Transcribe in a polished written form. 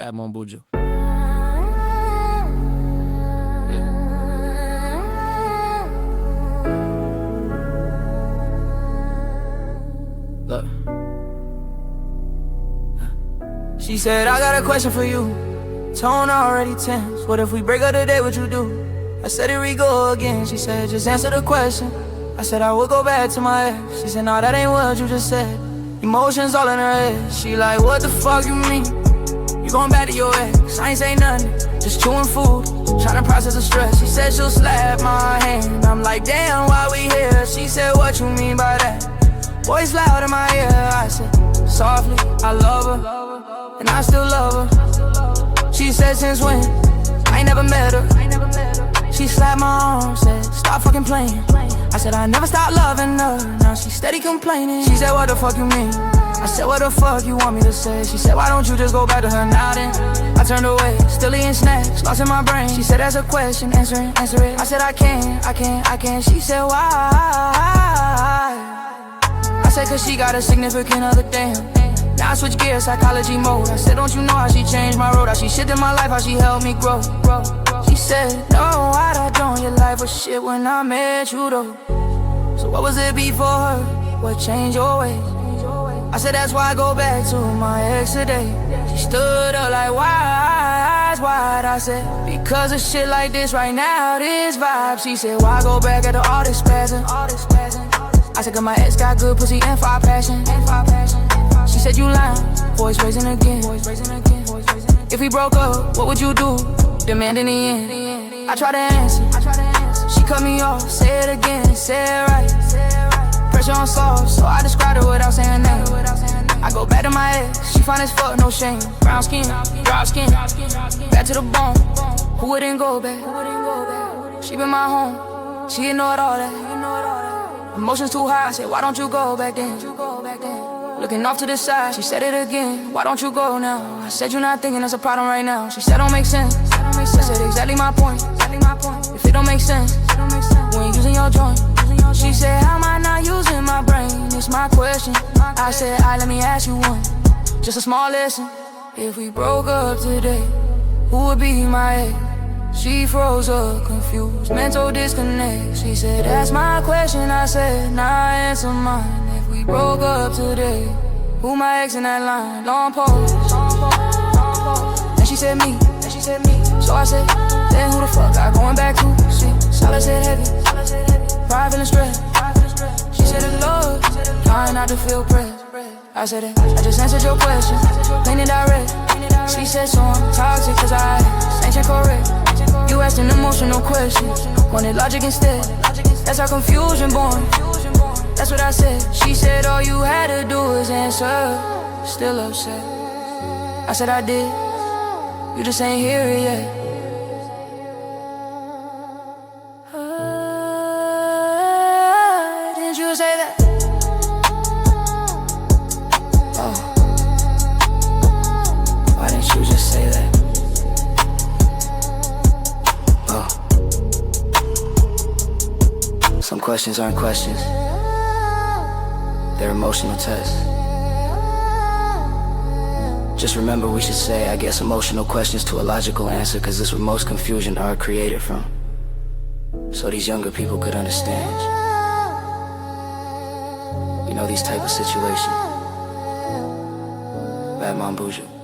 Badman Buju. Look. She said, I got a question for you. Tone already tense. What if we break up today, what you do? I said, here we go again. She said, just answer the question. I said, I would go back to my ex. She said, no, that ain't what you just said. Emotions all in her head. She like, what the fuck you mean? You going back to your ex? I ain't say nothing, just chewing food, trying to process the stress. She said she'll slap my hand. I'm like, damn, why we here? She said, what you mean by that? Voice loud in my ear. I said, softly, I love her, and I still love her. She said, since when? I ain't never met her. She slapped my arm, said, stop fucking playing. I said, I never stopped loving her. Now she steady complaining. She said, what the fuck you mean? I said, what the fuck you want me to say? She said, why don't you just go back to her now then? I turned away, still eating snacks, lost in my brain. She said, that's a question, answer it. I said, I can't. She said, why? I said, cause she got a significant other, damn. Now I switch gears, psychology mode. I said, don't you know how she changed my road? How she shit in my life, how she helped me grow. She said, no, I don't. Your life was shit when I met you though. So what was it before her? What changed your ways? I said, that's why I go back to my ex today. She stood up like, why, eyes wide. I said, because of shit like this right now, this vibe. She said, why go back after all this passing? I said, cause my ex got good pussy and fire passion. She said, you lying, voice raising again. If we broke up, what would you do? Demand in the end. I tried to answer, she cut me off. Say it again, say it right. Pressure on soft, so I described her without saying name. I go back to my ex, she fine as fuck, no shame. Brown skin, dry skin, back to the bone. Who wouldn't go back? She been my home, she ignored all that. Emotions too high, I said, why don't you go back then? Looking off to the side, she said it again, why don't you go now? I said, you're not thinking that's a problem right now. She said, don't make sense. I said, exactly my point. If it don't make sense, we ain't using your joint. She said, how am I not using my brain? It's my question. I said, let me ask you one, just a small lesson. If we broke up today, who would be my ex? She froze up, confused, mental disconnect. She said, that's my question. I said, nah, answer mine. If we broke up today, who my ex in that line? Long pause. And she said me. So I said, then who the fuck I going back to? See, solid said heavy, pride feeling stressed. She said it's love, trying not to feel pressed. I said it, I just answered your question, plain and direct. She said, so I'm toxic cause I ain't correct. You asked an emotional question, wanted logic instead. That's how confusion born. That's what I said. She said, all you had to do is answer. Still upset. I said I did. You just ain't hear it yet. Didn't you say that? Oh, why didn't you just say that? Oh, some questions aren't questions, they're emotional tests. Just remember, we should say, I guess, emotional questions to a logical answer, cause this where most confusion are created from, so these younger people could understand, you know, these type of situations. Badman Buju.